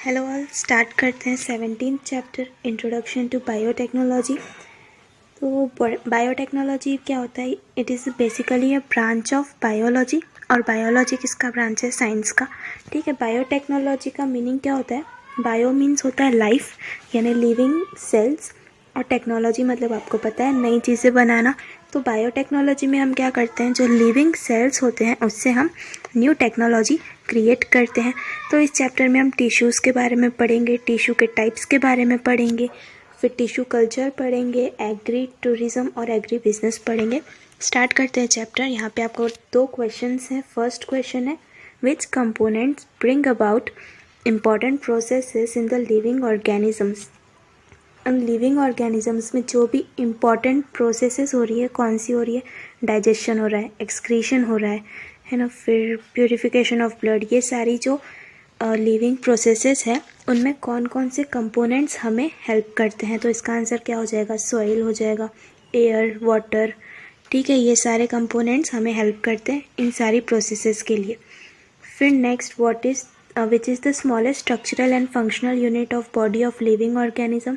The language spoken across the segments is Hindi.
हेलो ऑल, स्टार्ट करते हैं 17th chapter introduction to biotechnology. तो बायोटेक्नोलॉजी क्या होता है? It is basically a branch of biology. और बायोलॉजी किसका ब्रांच है? साइंस का। ठीक है, बायोटेक्नोलॉजी का मीनिंग क्या होता है? बायो मीन्स होता है लाइफ, यानी लिविंग सेल्स, और टेक्नोलॉजी मतलब आपको पता है नई चीज़ें बनाना। तो बायोटेक्नोलॉजी में हम क्या करते हैं, जो लिविंग सेल्स होते हैं उससे हम न्यू टेक्नोलॉजी क्रिएट करते हैं। तो इस चैप्टर में हम टिश्यूज़ के बारे में पढ़ेंगे, टिश्यू के टाइप्स के बारे में पढ़ेंगे, फिर टिश्यू कल्चर पढ़ेंगे, एग्री टूरिज्म और एग्री बिजनेस पढ़ेंगे। स्टार्ट करते हैं चैप्टर। यहाँ पे आपको 2 क्वेश्चंस हैं। फर्स्ट क्वेश्चन है, which components bring about important processes in the living organisms. Living organisms में जो भी इम्पॉर्टेंट प्रोसेसेस हो रही है, कौन सी हो रही है? डाइजेशन हो रहा है, एक्सक्रीशन हो रहा है ना, फिर प्यूरिफिकेशन ऑफ ब्लड। ये सारी जो लिविंग प्रोसेसेस है उनमें कौन कौन से कंपोनेंट्स हमें हेल्प करते हैं? तो इसका आंसर क्या हो जाएगा? सॉइल हो जाएगा, एयर, वाटर। ठीक है, ये सारे कंपोनेंट्स हमें हेल्प करते हैं इन सारी प्रोसेसेस के लिए। फिर next, what is which is the smallest structural and functional unit of body of living organism.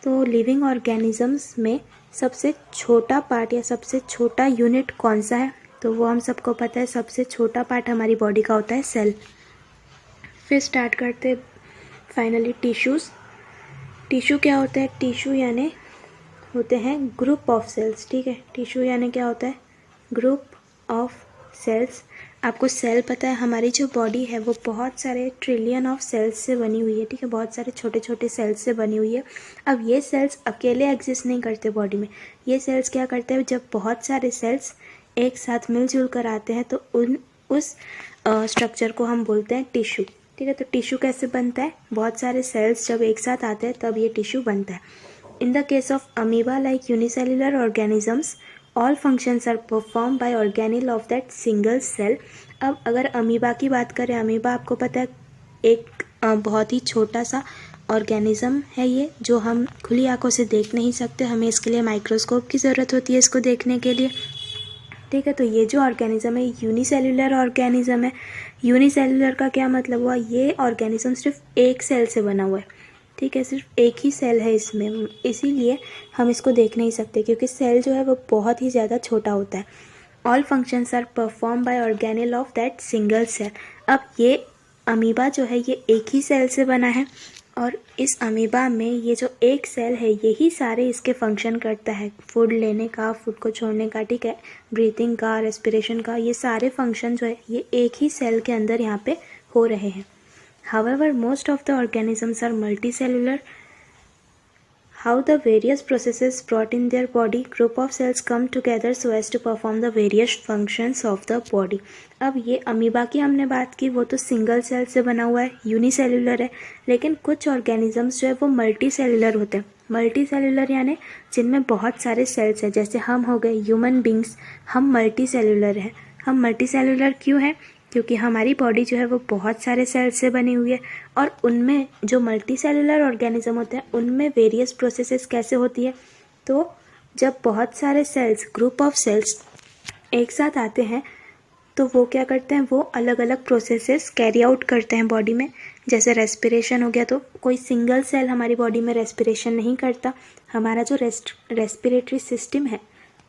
तो लिविंग ऑर्गेनिजम्स में सबसे छोटा पार्ट या सबसे छोटा यूनिट कौन सा है? तो वो हम सबको पता है, सबसे छोटा पार्ट हमारी बॉडी का होता है सेल। फिर स्टार्ट करते फाइनली टिश्यूज़। टिश्यू क्या होता है? टिश्यू यानी होते हैं ग्रुप ऑफ सेल्स। ठीक है, टिश्यू यानी क्या होता है? Group of cells. आपको सेल पता है, हमारी जो बॉडी है वो बहुत सारे ट्रिलियन ऑफ सेल्स से बनी हुई है। ठीक है, बहुत सारे छोटे छोटे सेल्स से बनी हुई है। अब ये सेल्स अकेले एग्जिस्ट नहीं करते बॉडी में। ये सेल्स क्या करते हैं, जब बहुत सारे सेल्स एक साथ मिलजुल कर आते हैं तो उस स्ट्रक्चर को हम बोलते हैं टिश्यू। ठीक है, तो टिश्यू कैसे बनता है? बहुत सारे सेल्स जब एक साथ आते हैं तब ये टिश्यू बनता है। In the case of amoeba like unicellular organisms, all functions are perform by organelle of that single cell. अब अगर अमीबा की बात करें, अमीबा आपको पता है एक बहुत ही छोटा सा ऑर्गेनिज्म है ये, जो हम खुली आंखों से देख नहीं सकते। हमें इसके लिए माइक्रोस्कोप की ज़रूरत होती है इसको देखने के लिए। ठीक है, तो ये जो ऑर्गेनिज्म है यूनिसेल्युलर ऑर्गेनिज्म है। यूनिसेल्युलर का क्या मतलब हुआ? ये ऑर्गेनिज्म सिर्फ एक सेल से बना हुआ है। ठीक है, सिर्फ एक ही सेल है इसमें, इसीलिए हम इसको देख नहीं सकते, क्योंकि सेल जो है वो बहुत ही ज़्यादा छोटा होता है। All functions are perform by organelle of that single cell. अब ये अमीबा जो है ये एक ही सेल से बना है, और इस अमीबा में ये जो एक सेल है यही सारे इसके फंक्शन करता है, फूड लेने का, फूड को छोड़ने का, ठीक है, ब्रीथिंग का, रेस्पिरेशन का, ये सारे फंक्शन जो है ये एक ही सेल के अंदर यहाँ पे हो रहे हैं। However, most of the organisms are multicellular. How the various processes brought in their body, group of cells come together so as to perform the various functions of the body. अब ये अमीबा की हमने बात की, वो तो सिंगल सेल से बना हुआ है, यूनिसेल्युलर है, लेकिन कुछ ऑर्गेनिजम्स जो है वो मल्टी सेल्युलर होते हैं। मल्टी सेल्युलर यानी जिनमें बहुत सारे सेल्स हैं, जैसे हम हो गए ह्यूमन बींग्स, हम मल्टी सेल्युलर हैं। हम मल्टी सेल्युलर क्यों हैं? क्योंकि हमारी बॉडी जो है वो बहुत सारे सेल्स से बनी हुई है, और उनमें जो मल्टी सेलुलर ऑर्गेनिज्म होते हैं उनमें वेरियस प्रोसेसेस कैसे होती है? तो जब बहुत सारे सेल्स, ग्रुप ऑफ सेल्स एक साथ आते हैं तो वो क्या करते हैं, वो अलग अलग प्रोसेसेस कैरी आउट करते हैं बॉडी में। जैसे रेस्पिरेशन हो गया, तो कोई सिंगल सेल हमारी बॉडी में रेस्पिरेशन नहीं करता। हमारा जो रेस्पिरेटरी सिस्टम है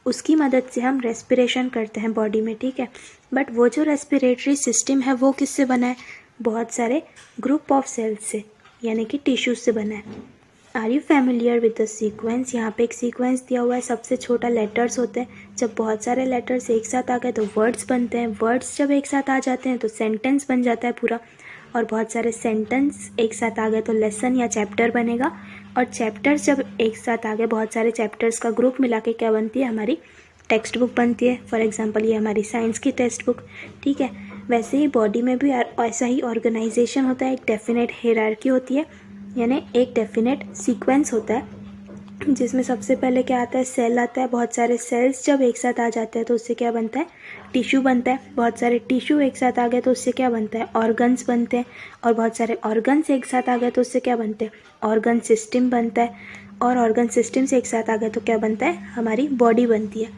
उसकी मदद से हम रेस्पिरेशन करते हैं बॉडी में। ठीक है, बट वो जो रेस्पिरेटरी सिस्टम है वो किससे बना है? बहुत सारे ग्रुप ऑफ सेल्स से, यानी कि टिश्यूज से बना है। Are you familiar with the sequence? यहाँ पे एक सीक्वेंस दिया हुआ है, सबसे छोटा लेटर्स होते हैं। जब बहुत सारे लेटर्स एक साथ आ गए तो वर्ड्स बनते हैं, वर्ड्स जब एक साथ आ जाते हैं तो सेंटेंस बन जाता है पूरा, और बहुत सारे सेंटेंस एक साथ आ गए तो लेसन या चैप्टर बनेगा, और चैप्टर्स जब एक साथ आ गए, बहुत सारे चैप्टर्स का ग्रुप मिला के क्या बनती है? हमारी टेक्स्ट बुक बनती है। फॉर एग्जांपल ये हमारी साइंस की टेक्स्ट बुक। ठीक है, वैसे ही बॉडी में भी ऐसा ही ऑर्गेनाइजेशन होता है, एक डेफिनेट हायरार्की होती है, यानी एक डेफिनेट सीक्वेंस होता है, जिसमें सबसे पहले क्या आता है? सेल आता है। बहुत सारे सेल्स जब एक साथ आ जाते हैं तो उससे क्या बनता है? टिश्यू बनता है। बहुत सारे टिश्यू एक साथ आ गए तो उससे क्या बनता है? ऑर्गन्स बनते हैं। और बहुत सारे ऑर्गन्स एक साथ आ गए तो उससे क्या बनते हैं? ऑर्गन सिस्टम बनता है। और ऑर्गन सिस्टम से एक साथ आ गए तो क्या बनता है? हमारी बॉडी बनती है।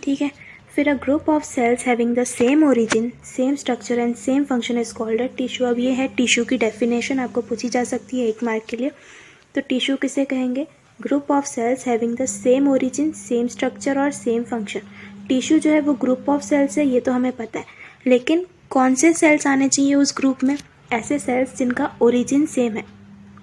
ठीक है, फिर a group of sales having the same origin, same structure and same function is called a tissue. अब ये है टिश्यू की डेफिनेशन, आपको पूछी जा सकती है 1 मार्क के लिए। तो टिश्यू किसे कहेंगे? Group of sales having the same origin, same structure और सेम फंक्शन। टिश्यू जो है वो ग्रुप ऑफ सेल्स है, ये तो हमें पता है, लेकिन कौन से सेल्स आने चाहिए उस ग्रुप में? ऐसे सेल्स जिनका ओरिजिन सेम है।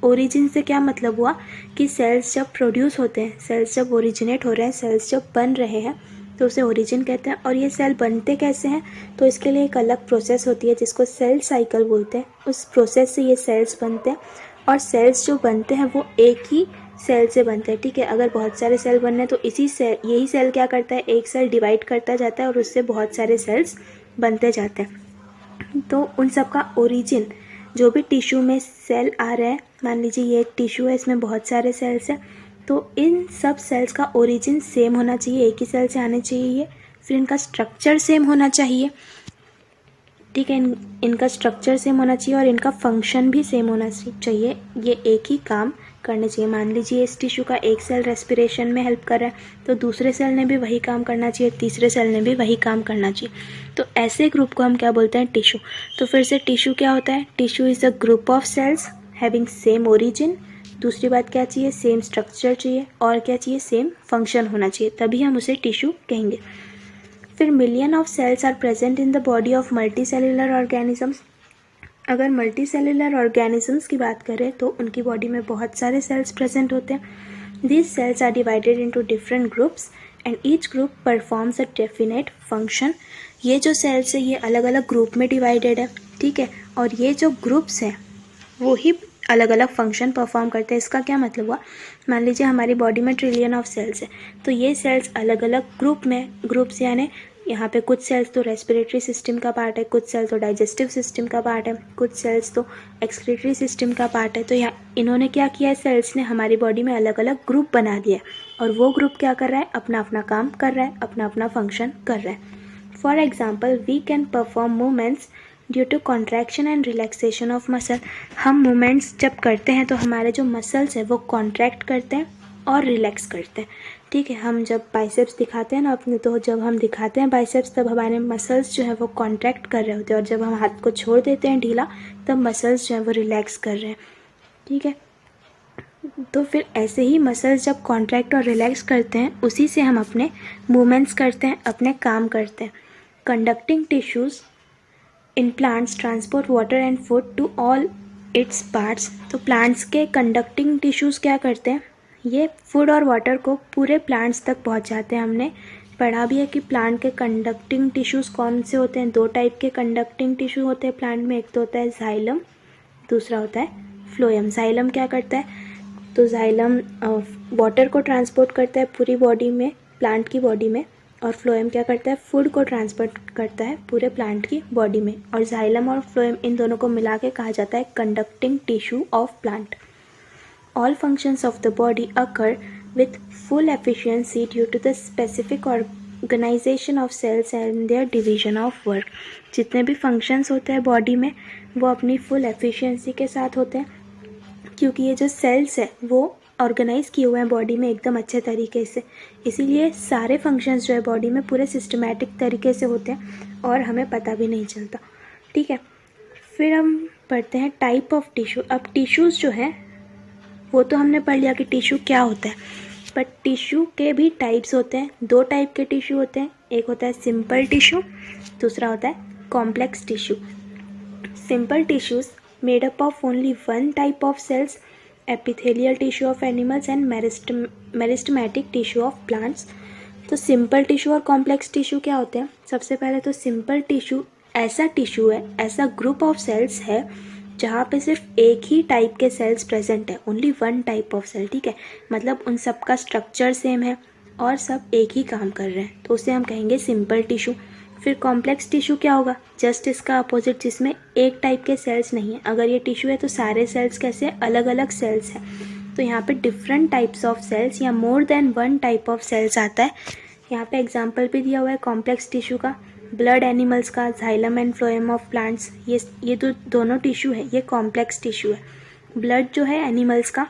ओरिजिन से क्या मतलब हुआ कि सेल्स जब प्रोड्यूस होते हैं, सेल्स जब ओरिजिनेट हो रहे हैं, सेल्स जब बन रहे हैं, तो उसे ओरिजिन कहते हैं। और ये सेल बनते कैसे हैं? तो इसके लिए एक अलग प्रोसेस होती है जिसको सेल साइकिल बोलते हैं। उस प्रोसेस से ये सेल्स बनते हैं, और सेल्स जो बनते हैं वो एक ही सेल से बनते हैं, ठीक है। अगर बहुत सारे सेल बनने हैं तो यही सेल क्या करता है, एक सेल डिवाइड करता जाता है और उससे बहुत सारे सेल्स बनते जाते हैं। तो उन सब का ओरिजिन, जो भी टिश्यू में सेल आ रहे हैं, मान लीजिए ये एक टिश्यू है, इसमें बहुत सारे सेल्स हैं, तो इन सब सेल्स का ओरिजिन सेम होना चाहिए, एक ही सेल से आने चाहिए ये। फिर इनका स्ट्रक्चर सेम होना चाहिए, ठीक है। इनका स्ट्रक्चर सेम होना चाहिए और इनका फंक्शन भी सेम होना चाहिए। ये एक ही काम करने चाहिए। मान लीजिए इस टिश्यू का एक सेल रेस्पिरेशन में हेल्प कर रहा है, तो दूसरे सेल ने भी वही काम करना चाहिए, तीसरे सेल ने भी वही काम करना चाहिए। तो ऐसे ग्रुप को हम क्या बोलते हैं? टिश्यू। तो फिर से टिश्यू क्या होता है? Tissue is a group of sales having same origin. दूसरी बात क्या चाहिए? सेम स्ट्रक्चर चाहिए, और क्या चाहिए? सेम फंक्शन होना चाहिए, तभी हम उसे टिश्यू कहेंगे। फिर million of cells are present in the body of multicellular organisms. अगर मल्टी सेलुलर ऑर्गेनिजम्स की बात करें तो उनकी बॉडी में बहुत सारे सेल्स प्रेजेंट होते हैं। These cells are divided into different groups and each group performs a definite function. ये जो सेल्स है ये अलग अलग ग्रुप में डिवाइडेड है, ठीक है, और ये जो ग्रुप्स हैं वो ही अलग अलग फंक्शन परफॉर्म करते हैं। इसका क्या मतलब हुआ? मान लीजिए हमारी बॉडी में ट्रिलियन ऑफ सेल्स है, तो ये सेल्स अलग अलग ग्रुप में, ग्रुप्स यानी यहाँ पे कुछ सेल्स तो रेस्पिरेटरी सिस्टम का पार्ट है, कुछ सेल्स तो डाइजेस्टिव सिस्टम का पार्ट है, कुछ सेल्स तो एक्सक्रीटरी सिस्टम का पार्ट है। तो यहाँ इन्होंने क्या किया है, सेल्स ने हमारी बॉडी में अलग अलग ग्रुप बना दिया, और वो ग्रुप क्या कर रहा है? अपना अपना काम कर रहा है, अपना अपना फंक्शन कर रहा है। For example, we can perform movements due to contraction and relaxation of muscle. हम मूवमेंट्स जब करते हैं तो हमारे जो मसल्स हैं वो कॉन्ट्रैक्ट करते हैं और रिलैक्स करते हैं, ठीक है। हम जब बाइसेप्स दिखाते हैं ना अपने, तो जब हम दिखाते हैं बाइसेप्स तब हमारे मसल्स जो है वो कॉन्ट्रैक्ट कर रहे होते हैं, और जब हम हाथ को छोड़ देते हैं ढीला तब मसल्स जो है वो रिलैक्स कर रहे हैं, ठीक है। तो फिर ऐसे ही मसल्स जब कॉन्ट्रैक्ट और रिलैक्स करते हैं, उसी से हम अपने मूवमेंट्स करते हैं, अपने काम करते हैं। Conducting tissues in plants transport water and food to all its parts. तो प्लांट्स के कंडक्टिंग टिश्यूज़ क्या करते हैं? ये फूड और वाटर को पूरे प्लांट्स तक पहुंचाते हैं। हमने पढ़ा भी है कि प्लांट के कंडक्टिंग टिश्यूज़ कौन से होते हैं। 2 टाइप के कंडक्टिंग टिश्यू होते हैं प्लांट में, एक तो होता है जाइलम, दूसरा होता है फ्लोएम। जाइलम क्या करता है? तो जाइलम वाटर को ट्रांसपोर्ट करता है पूरी बॉडी में, प्लांट की बॉडी में, और फ्लोएम क्या करता है? फूड को ट्रांसपोर्ट करता है पूरे प्लांट की बॉडी में। और जाइलम और फ्लोएम इन दोनों को मिला के कहा जाता है conducting tissue of plant. All functions of the body occur with full efficiency due to the specific organization of cells and their division of work. जितने भी functions होते हैं बॉडी में वो अपनी full efficiency के साथ होते हैं, क्योंकि ये जो cells है वो ऑर्गेनाइज किए हुए हैं बॉडी में एकदम अच्छे तरीके से, इसीलिए सारे फंक्शंस जो है बॉडी में पूरे सिस्टमैटिक तरीके से होते हैं और हमें पता भी नहीं चलता, ठीक है। फिर हम पढ़ते हैं टाइप ऑफ टिश्यू। अब टिश्यूज़ जो है वो तो हमने पढ़ लिया कि टिश्यू क्या होता है, बट टिश्यू के भी टाइप्स होते हैं। 2 टाइप के टिश्यू होते हैं, एक होता है सिंपल टिश्यू, दूसरा होता है complex tissue. Simple tissues made up of only 1 type of cells, epithelial tissue of animals and meristematic tissue of plants. तो सिंपल टिश्यू और कॉम्प्लेक्स टिश्यू क्या होते हैं? सबसे पहले तो सिंपल टिश्यू ऐसा टिश्यू है, ऐसा ग्रुप ऑफ सेल्स है जहाँ पे सिर्फ एक ही टाइप के सेल्स प्रेजेंट है, ओनली 1 टाइप ऑफ सेल, ठीक है। मतलब उन सब का स्ट्रक्चर सेम है और सब एक ही काम कर रहे हैं, तो उसे हम कहेंगे सिंपल टिश्यू। फिर कॉम्प्लेक्स टिश्यू क्या होगा? जस्ट इसका अपोजिट, जिसमें एक टाइप के सेल्स नहीं है। अगर ये टिश्यू है तो सारे सेल्स कैसे? अलग अलग सेल्स हैं, तो यहाँ पे डिफरेंट टाइप्स ऑफ सेल्स या more than 1 type of cells आता है। यहाँ पे एग्जाम्पल भी दिया हुआ है कॉम्प्लेक्स टिश्यू का, ब्लड एनिमल्स का, xylem and phloem of plants. ये तो दोनों टिश्यू है, ये कॉम्प्लेक्स टिश्यू है। ब्लड जो है एनिमल्स का,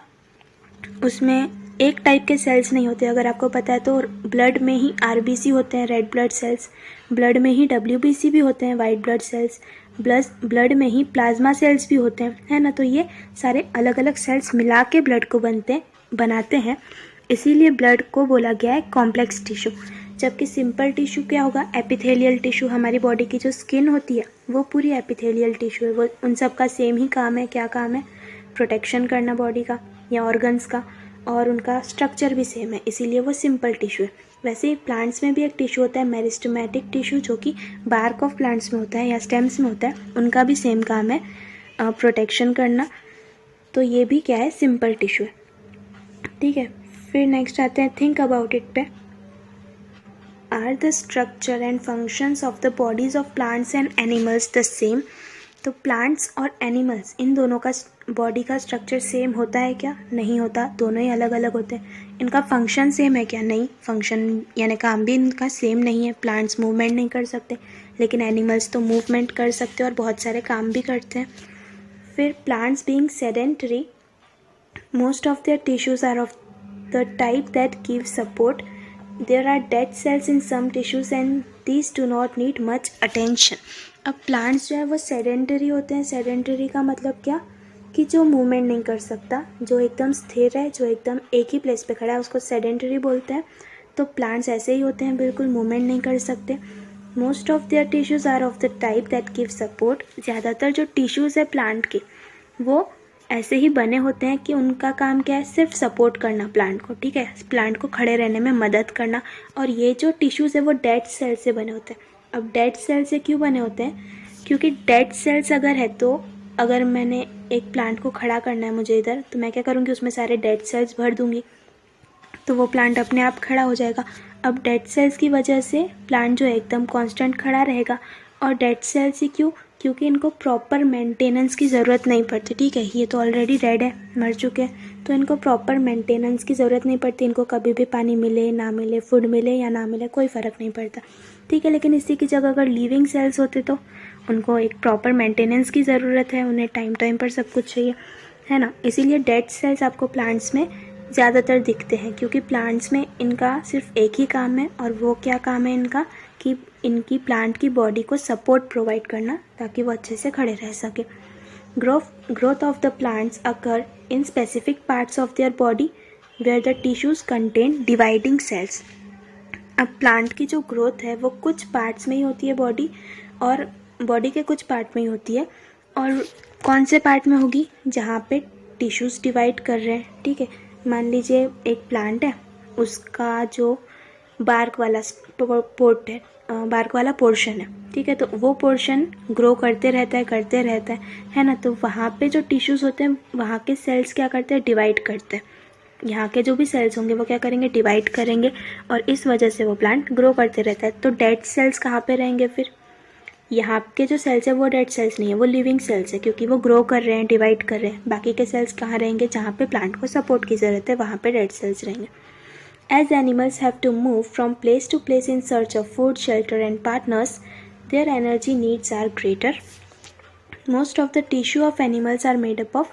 उसमें एक टाइप के सेल्स नहीं होते। अगर आपको पता है तो ब्लड में ही आरबीसी होते हैं, रेड ब्लड सेल्स, ब्लड में ही डब्ल्यूबीसी भी होते हैं, वाइट ब्लड सेल्स, ब्लड में ही प्लाज्मा सेल्स भी होते हैं, है ना। तो ये सारे अलग अलग सेल्स मिला के ब्लड को बनाते हैं, इसीलिए ब्लड को बोला गया है कॉम्प्लेक्स टिश्यू। जबकि सिंपल टिश्यू क्या होगा, एपिथेलियल टिश्यू। हमारी बॉडी की जो स्किन होती है वो पूरी एपिथेलियल टिश्यू है। वो उन सब का सेम ही काम है। क्या काम है, प्रोटेक्शन करना बॉडी का या ऑर्गन्स का, और उनका स्ट्रक्चर भी सेम है, इसीलिए वो सिंपल टिश्यू है। वैसे ही प्लांट्स में भी एक टिश्यू होता है मेरिस्टेमेटिक टिश्यू, जो कि बार्क ऑफ प्लांट्स में होता है या स्टेम्स में होता है। उनका भी सेम काम है प्रोटेक्शन करना। तो ये भी क्या है, सिंपल टिश्यू है, ठीक है। फिर नेक्स्ट आते हैं थिंक अबाउट इट पे। Are the structure and functions of the bodies of plants and animals the same. तो प्लांट्स और एनिमल्स, इन दोनों का बॉडी का स्ट्रक्चर सेम होता है क्या? नहीं होता, दोनों ही अलग अलग होते हैं। इनका फंक्शन सेम है क्या? नहीं, फंक्शन यानी काम भी इनका सेम नहीं है। प्लांट्स मूवमेंट नहीं कर सकते, लेकिन एनिमल्स तो मूवमेंट कर सकते हैं और बहुत सारे काम भी करते हैं। फिर plants being sedentary, most of their tissues are of the type that give support. There are dead cells in some tissues and these do not need much attention. अब प्लांट्स जो है वो सेडेंटरी होते हैं। सेडेंटरी का मतलब क्या, कि जो मूवमेंट नहीं कर सकता, जो एकदम स्थिर है, जो एकदम एक ही प्लेस पे खड़ा है, उसको सेडेंटरी बोलते हैं। तो प्लांट्स ऐसे ही होते हैं, बिल्कुल मूवमेंट नहीं कर सकते। Most of their tissues are of the type that give support. ज़्यादातर जो टिश्यूज़ है प्लांट के, वो ऐसे ही बने होते हैं कि उनका काम क्या है, सिर्फ सपोर्ट करना प्लांट को, ठीक है, प्लांट को खड़े रहने में मदद करना। और ये जो टिश्यूज़ है वो डेड सेल से बने होते हैं। अब डेड सेल से क्यों बने होते हैं, क्योंकि डेड सेल्स अगर है तो अगर मैंने एक प्लांट को खड़ा करना है मुझे इधर, तो मैं क्या करूँगी, उसमें सारे डेड सेल्स भर दूँगी, तो वो प्लांट अपने आप खड़ा हो जाएगा। अब डेड सेल्स की वजह से प्लांट जो है एकदम कांस्टेंट खड़ा रहेगा। और डेड सेल्स ही क्यों, क्योंकि इनको प्रॉपर मेंटेनेंस की ज़रूरत नहीं पड़ती, ठीक है। ये तो ऑलरेडी डेड है, मर चुके हैं, तो इनको प्रॉपर मेंटेनेंस की ज़रूरत नहीं पड़ती। इनको कभी भी पानी मिले ना मिले, फूड मिले या ना मिले, कोई फ़र्क नहीं पड़ता, ठीक है। लेकिन इसी की जगह अगर लिविंग सेल्स होते तो उनको एक प्रॉपर मेंटेनेंस की ज़रूरत है, उन्हें टाइम टाइम पर सब कुछ चाहिए, है ना। इसीलिए डेड सेल्स आपको प्लांट्स में ज़्यादातर दिखते हैं, क्योंकि प्लांट्स में इनका सिर्फ एक ही काम है। और वो क्या काम है इनका, कि इनकी प्लांट की बॉडी को सपोर्ट प्रोवाइड करना, ताकि वो अच्छे से खड़े रह सके। Growth of the plants occur in specific parts of their body where the tissues contain dividing cells. अब प्लांट की जो ग्रोथ है वो कुछ पार्ट्स में ही होती है बॉडी, और बॉडी के कुछ पार्ट में ही होती है। और कौन से पार्ट में होगी, जहाँ पे टिश्यूज डिवाइड कर रहे हैं, ठीक है। मान लीजिए एक प्लांट है, उसका जो बार्क वाला बार्क वाला पोर्शन है, ठीक है, तो वो पोर्शन ग्रो करते रहता है ना। तो वहाँ पे जो टिश्यूज़ होते हैं, वहाँ के सेल्स क्या करते हैं, डिवाइड करते हैं। यहाँ के जो भी सेल्स होंगे वो क्या करेंगे, डिवाइड करेंगे, और इस वजह से वो प्लांट ग्रो करते रहता है। तो डेड सेल्स कहाँ पे रहेंगे फिर, यहाँ के जो सेल्स है वो डेड सेल्स नहीं है, वो लिविंग सेल्स है, क्योंकि वो ग्रो कर रहे हैं, डिवाइड कर रहे हैं। बाकी के सेल्स कहाँ रहेंगे, जहाँ पे प्लांट को सपोर्ट की ज़रूरत है, वहाँ पे डेड सेल्स रहेंगे। As animals have to move from place to place in search of food, shelter and partners, their energy needs are greater. Most of the tissue of animals are made up of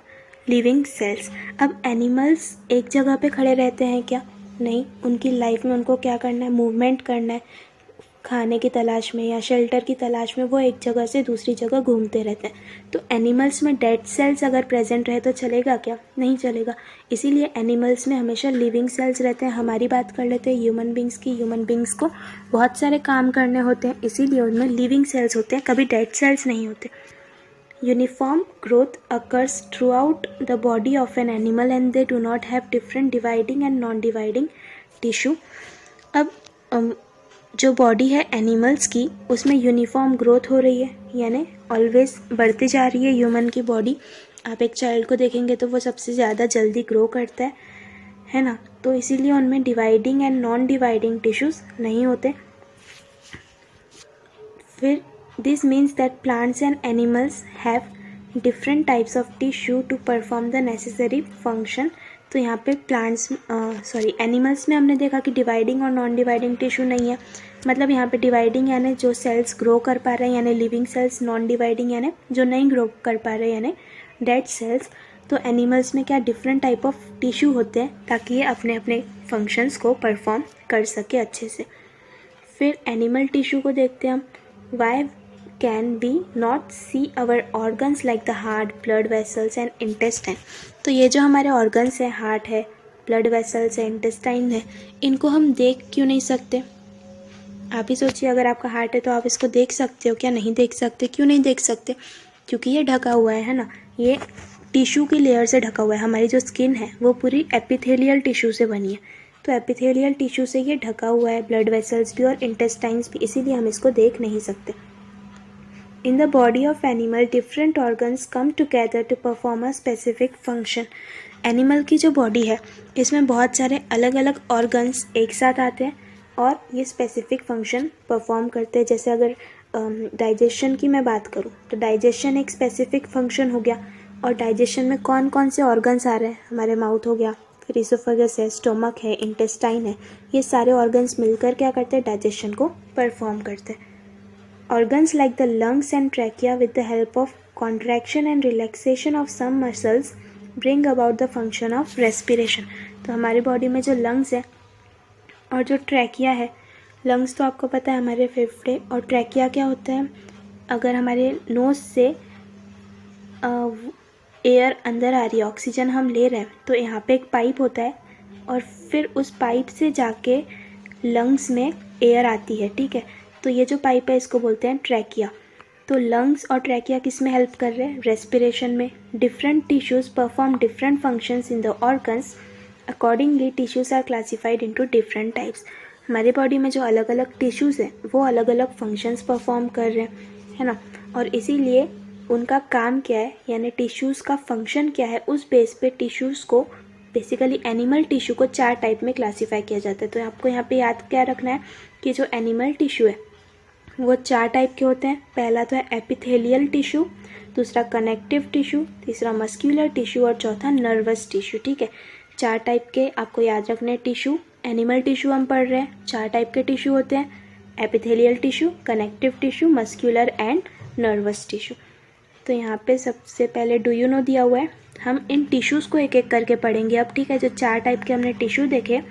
living cells. अब animals एक जगह पे खड़े रहते हैं क्या? नहीं, उनकी लाइफ में उनको क्या करना है, मूवमेंट करना है, खाने की तलाश में या शेल्टर की तलाश में वो एक जगह से दूसरी जगह घूमते रहते हैं। तो एनिमल्स में डेड सेल्स अगर प्रेजेंट रहे तो चलेगा क्या? नहीं चलेगा। इसीलिए एनिमल्स में हमेशा लिविंग सेल्स रहते हैं। हमारी बात कर लेते हैं ह्यूमन बींग्स की। ह्यूमन बींग्स को बहुत सारे काम करने होते हैं, इसीलिए उनमें लिविंग सेल्स होते हैं, कभी डेड सेल्स नहीं होते। Uniform growth occurs through out the body of an animal and they do not have different dividing and non dividing tissue. अब जो बॉडी है एनिमल्स की, उसमें यूनिफॉर्म ग्रोथ हो रही है, यानी ऑलवेज बढ़ती जा रही है ह्यूमन की बॉडी। आप एक चाइल्ड को देखेंगे तो वो सबसे ज़्यादा जल्दी ग्रो करता है ना। तो इसीलिए उनमें dividing and non dividing tissues नहीं होते। फिर this means that plants and animals have different types of tissue to perform the necessary function. तो यहाँ पे एनिमल्स में हमने देखा कि डिवाइडिंग और नॉन डिवाइडिंग टिश्यू नहीं है। मतलब यहाँ पे डिवाइडिंग यानी जो सेल्स ग्रो कर पा रहे हैं यानी लिविंग सेल्स, नॉन डिवाइडिंग यानी जो नहीं ग्रो कर पा रहे यानी डेड सेल्स। तो एनिमल्स में क्या डिफरेंट टाइप ऑफ टिश्यू होते हैं ताकि ये अपने अपने फंक्शंस को परफॉर्म कर सके अच्छे से। फिर एनिमल टिश्यू को देखते हैं हम। Why can we not see our organs like the heart, blood vessels and intestine. तो ये जो हमारे ऑर्गन्स हैं, हार्ट है, ब्लड वेसल्स है, इंटेस्टाइन है, इनको हम देख क्यों नहीं सकते? आप ही सोचिए, अगर आपका हार्ट है तो आप इसको देख सकते हो क्या? नहीं देख सकते। क्यों नहीं देख सकते? क्योंकि ये ढका हुआ है ना, ये टिश्यू की लेयर से ढका हुआ है। हमारी जो स्किन है वो पूरी एपिथेलियल टिश्यू से बनी है, तो एपिथेलियल टिश्यू से ये ढका हुआ है, ब्लड वेसल्स भी और इंटेस्टाइन्स भी, इसीलिए हम इसको देख नहीं सकते। In the body of animal different organs come together to perform a specific function. Animal की जो बॉडी है इसमें बहुत सारे अलग अलग ऑर्गन्स एक साथ आते हैं और ये स्पेसिफिक फंक्शन परफॉर्म करते हैं। जैसे अगर डाइजेशन की मैं बात करूँ तो डाइजेशन एक स्पेसिफिक फंक्शन हो गया, और डाइजेशन में कौन कौन से ऑर्गन्स आ रहे हैं? हमारे माउथ हो गया, फिर इसोफेगस है, स्टोमक है, इंटेस्टाइन है, ये सारे ऑर्गन्स मिलकर क्या करते हैं? डाइजेशन को परफॉर्म करते हैं। Organs like the lungs and trachea, with the help of contraction and relaxation of some muscles, bring about the function of respiration. तो हमारी बॉडी में जो लंग्स है और जो ट्रैकिया है, लंग्स तो आपको पता है हमारे फेफड़े, और ट्रैकिया क्या होता है? अगर हमारे नोज से एयर अंदर आ रही है, ऑक्सीजन हम ले रहे हैं, तो यहाँ पे एक पाइप होता है और फिर उस पाइप से जाके लंग्स में एयर आती है, ठीक है। तो ये जो पाइप है इसको बोलते हैं ट्रैकिया। तो लंग्स और ट्रैकिया किस में हेल्प कर रहे हैं? रेस्पिरेशन में। Different tissues perform different functions in the organs, accordingly tissues are classified into different types. हमारी बॉडी में जो अलग अलग टिश्यूज हैं वो अलग अलग फंक्शंस परफॉर्म कर रहे हैं, है ना, और इसीलिए उनका काम क्या है, यानी टिश्यूज़ का फंक्शन क्या है, उस बेस पे टिश्यूज़ को बेसिकली एनिमल टिश्यू को 4 टाइप में क्लासीफाई किया जाता है। तो आपको यहाँ पे याद क्या रखना है कि जो एनिमल टिश्यू है वो 4 टाइप के होते हैं। पहला तो है एपिथेलियल टिश्यू, दूसरा कनेक्टिव टिश्यू, तीसरा मस्क्यूलर टिश्यू और चौथा नर्वस टिश्यू, ठीक है। 4 टाइप के आपको याद रखने टिश्यू। एनिमल टिश्यू हम पढ़ रहे हैं, 4 टाइप के टिश्यू होते हैं, epithelial tissue, connective tissue, muscular and nervous tissue. तो यहाँ पे सबसे पहले डू यू नो दिया हुआ है, हम इन टिश्यूज़ को एक एक करके पढ़ेंगे अब, ठीक है। जो 4 टाइप के हमने टिश्यू देखे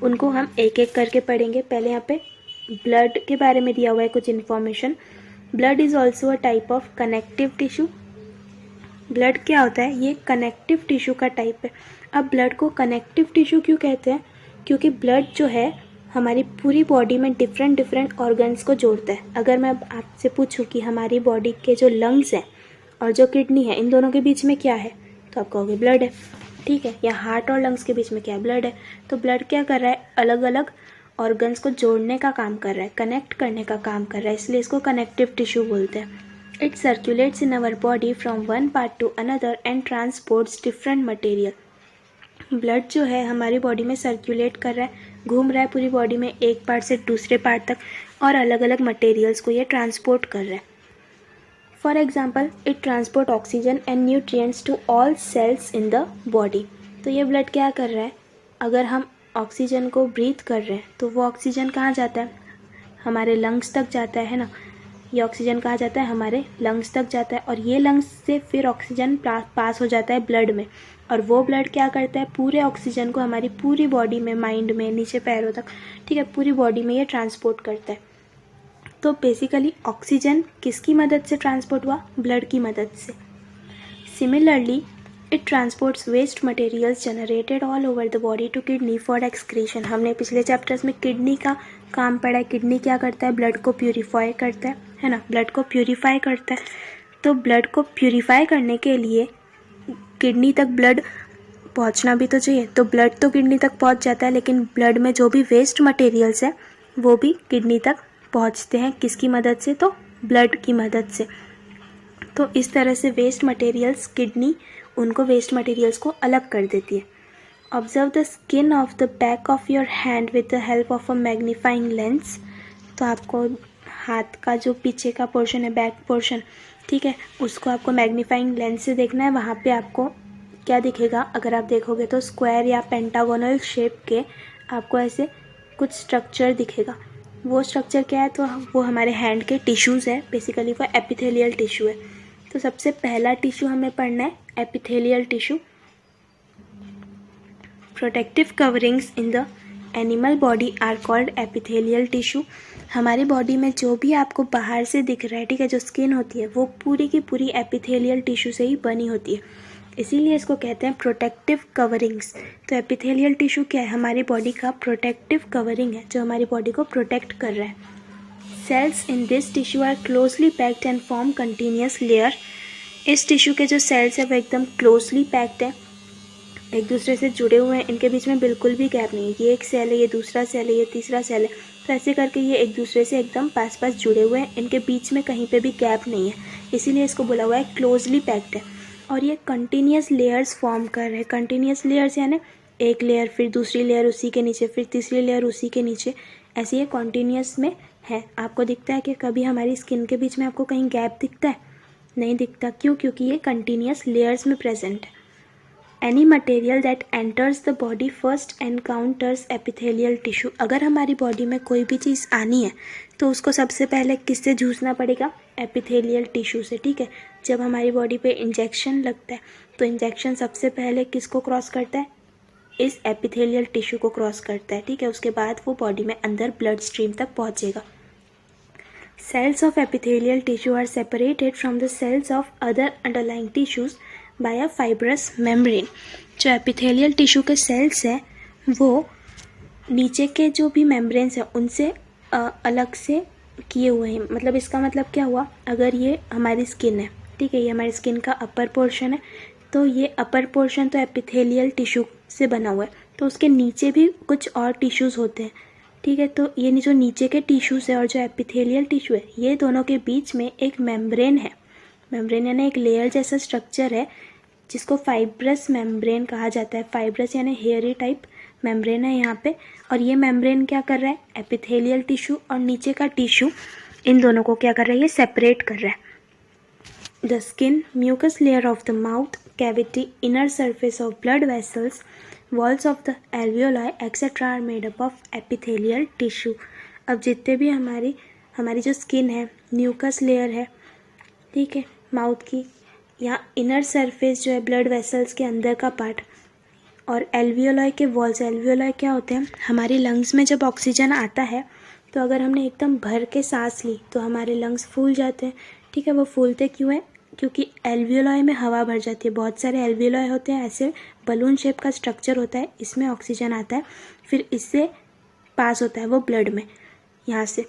उनको हम एक एक करके पढ़ेंगे। पहले यहाँ पे ब्लड के बारे में दिया हुआ है कुछ information. Blood is also a type of connective tissue. Blood क्या होता है? ये कनेक्टिव टिश्यू का टाइप है। अब ब्लड को कनेक्टिव टिश्यू क्यों कहते हैं? क्योंकि ब्लड जो है हमारी पूरी बॉडी में डिफरेंट डिफरेंट ऑर्गन्स को जोड़ता है। अगर मैं आपसे पूछूं कि हमारी बॉडी के जो लंग्स हैं और जो किडनी है, इन दोनों के बीच में क्या है, तो आप कहोगे ब्लड है, ठीक है। या हार्ट और लंग्स के बीच में क्या है? ब्लड है। तो ब्लड क्या कर रहा है? अलग अलग ऑर्गन्स को जोड़ने का काम कर रहा है, कनेक्ट करने का काम कर रहा है, इसलिए इसको कनेक्टिव टिश्यू बोलते हैं। It circulates in our body from one part to another and transports different material. Blood जो है हमारी बॉडी में सर्कुलेट कर रहा है, घूम रहा है पूरी बॉडी में, एक पार्ट से दूसरे पार्ट तक, और अलग अलग मटेरियल्स को ये ट्रांसपोर्ट कर रहा है। For example, it transport oxygen and nutrients to all cells in the body. तो ये ब्लड क्या कर रहा है? अगर हम ऑक्सीजन को ब्रीथ कर रहे हैं तो वो ऑक्सीजन कहाँ जाता है? हमारे लंग्स तक जाता है ना। ये ऑक्सीजन कहाँ जाता है? हमारे लंग्स तक जाता है, और ये लंग्स से फिर ऑक्सीजन पास हो जाता है ब्लड में, और वो ब्लड क्या करता है? पूरे ऑक्सीजन को हमारी पूरी बॉडी में, माइंड में, नीचे पैरों तक, ठीक है, पूरी बॉडी में ये ट्रांसपोर्ट करता है। तो बेसिकली ऑक्सीजन किसकी मदद से ट्रांसपोर्ट हुआ? ब्लड की मदद से। Similarly it transports waste materials generated all over the body to kidney for excretion. हमने पिछले चैप्टर्स में किडनी का काम पढ़ा है। किडनी क्या करता है? ब्लड को प्यूरिफाई करता है ना, ब्लड को प्यूरिफाई करता है। तो ब्लड को प्यूरिफाई करने के लिए किडनी तक ब्लड पहुंचना भी तो चाहिए। तो ब्लड तो किडनी तक पहुंच जाता है, लेकिन ब्लड में जो भी वेस्ट मटेरियल्स है वो भी किडनी तक पहुंचते हैं। किसकी मदद से? तो ब्लड की मदद से। तो इस तरह से वेस्ट मटेरियल्स, किडनी उनको वेस्ट मटेरियल्स को अलग कर देती है। Observe the skin of the back of your hand with the help of a magnifying lens. तो आपको हाथ का जो पीछे का पोर्शन है, बैक पोर्शन, ठीक है, उसको आपको मैग्नीफाइंग लेंस से देखना है। वहाँ पे आपको क्या दिखेगा? अगर आप देखोगे तो स्क्वायर या पेंटागोनल शेप के आपको ऐसे कुछ स्ट्रक्चर दिखेगा। वो स्ट्रक्चर क्या है? तो वो हमारे हैंड के टिश्यूज़ है, बेसिकली वो एपिथेलियल टिश्यू है। तो सबसे पहला टिश्यू हमें पढ़ना है epithelial tissue. Protective coverings in the animal body are called epithelial tissue. हमारी बॉडी में जो भी आपको बाहर से दिख रहा है, ठीक है, जो स्किन होती है वो पूरी की पूरी एपिथेलियल टिश्यू से ही बनी होती है, इसीलिए इसको कहते हैं प्रोटेक्टिव कवरिंग्स। तो एपिथेलियल टिश्यू क्या है? हमारी बॉडी का प्रोटेक्टिव कवरिंग है जो हमारी बॉडी को प्रोटेक्ट कर रहा है। Cells in this tissue are closely packed and form continuous layer. इस टिश्यू के जो सेल्स है वो एकदम क्लोजली पैक्ड है, एक दूसरे से जुड़े हुए हैं, इनके बीच में बिल्कुल भी गैप नहीं है। ये एक सेल है, ये दूसरा सेल है, ये तीसरा सेल है, तो ऐसे करके ये एक दूसरे से एकदम पास पास जुड़े हुए हैं, इनके बीच में कहीं पे भी गैप नहीं है, इसीलिए इसको बोला हुआ है क्लोजली पैक्ड है। और ये कंटिन्यूस लेयर्स फॉर्म कर रहे हैं। कंटिन्यूस लेयर्स यानी एक लेयर, फिर दूसरी लेयर उसी के नीचे, फिर तीसरी लेयर उसी के नीचे, ऐसे ये कंटिन्यूस में है। आपको दिखता है कि कभी हमारी स्किन के बीच में आपको कहीं गैप दिखता है? नहीं दिखता। क्यों? क्योंकि ये कंटिन्यूस लेयर्स में प्रेजेंट है। Any material that enters the body first encounters epithelial tissue. अगर हमारी बॉडी में कोई भी चीज़ आनी है तो उसको सबसे पहले किससे जूझना पड़ेगा? एपिथेलियल टिश्यू से, ठीक है। जब हमारी बॉडी पे इंजेक्शन लगता है तो इंजेक्शन सबसे पहले किसको क्रॉस करता है? इस एपिथेलियल टिश्यू को क्रॉस करता है, ठीक है। उसके बाद वो बॉडी में अंदर ब्लड स्ट्रीम तक पहुँचेगा। Cells of epithelial tissue are separated from the cells of other underlying tissues by a fibrous membrane. जो एपिथेलियल टिश्यू के सेल्स हैं वो नीचे के जो भी मेम्ब्रेन्स हैं उनसे अलग से किए हुए हैं। मतलब इसका मतलब क्या हुआ? अगर ये हमारी स्किन है, ठीक है, ये हमारी स्किन का अपर पोर्शन है, तो ये अपर पोर्शन तो एपिथेलियल टिश्यू से बना हुआ है, तो उसके नीचे भी कुछ और टिश्यूज़ होते हैं, ठीक है। तो ये जो नीचे के टिश्यूज़ है और जो एपिथेलियल टिश्यू है, ये दोनों के बीच में एक मेम्ब्रेन है। मेम्ब्रेन यानी एक लेयर जैसा स्ट्रक्चर है जिसको फाइब्रस मेम्ब्रेन कहा जाता है। फाइब्रस यानी हेयरी टाइप मेम्ब्रेन है यहाँ पे। और ये मेम्ब्रेन क्या कर रहा है? एपिथेलियल टिश्यू और नीचे का टिश्यू, इन दोनों को क्या कर रहा है? ये सेपरेट कर रहा है। The skin, mucus layer of the mouth cavity, inner surface of blood vessels, walls of the alveoli etcetera are made up of epithelial tissue. अब जितने भी हमारी जो स्किन है, म्यूकस लेयर है, ठीक है, माउथ की, यहाँ इनर सरफेस जो है ब्लड वेसल्स के अंदर का पार्ट, और एल्वियोलाई के वॉल्स। एल्वियोलाई क्या होते हैं? हमारी लंग्स में जब ऑक्सीजन आता है तो अगर हमने एकदम भर के सांस ली तो हमारे लंग्स फूल जाते हैं, ठीक है। वो फूलते क्यों हैं? क्योंकि एल्वियोलाई में हवा भर जाती है। बहुत सारे एल्वियोलाई होते हैं, ऐसे बलून शेप का स्ट्रक्चर होता है, इसमें ऑक्सीजन आता है, फिर इससे पास होता है वो ब्लड में यहाँ से।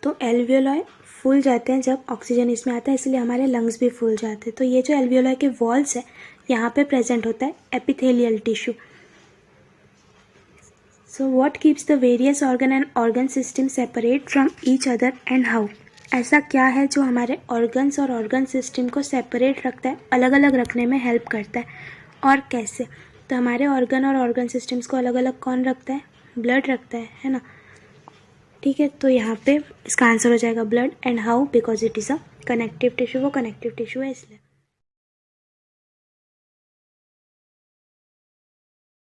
तो एल्वियोलाई फूल जाते हैं जब ऑक्सीजन इसमें आता है, इसलिए हमारे लंग्स भी फूल जाते हैं। तो ये जो एल्वियोलाई के वॉल्स है, यहाँ पे प्रेजेंट होता है epithelial tissue. So what keeps the various organ and organ system separate from each other and how? ऐसा क्या है जो हमारे ऑर्गन्स और ऑर्गन सिस्टम को सेपरेट रखता है, अलग अलग रखने में हेल्प करता है, और कैसे? तो हमारे ऑर्गन और ऑर्गन सिस्टम्स को अलग अलग कौन रखता है? ब्लड रखता है ना, ठीक है। तो यहाँ पे इसका आंसर हो जाएगा blood. And how? Because it is a connective tissue, वो कनेक्टिव टिश्यू है इसलिए।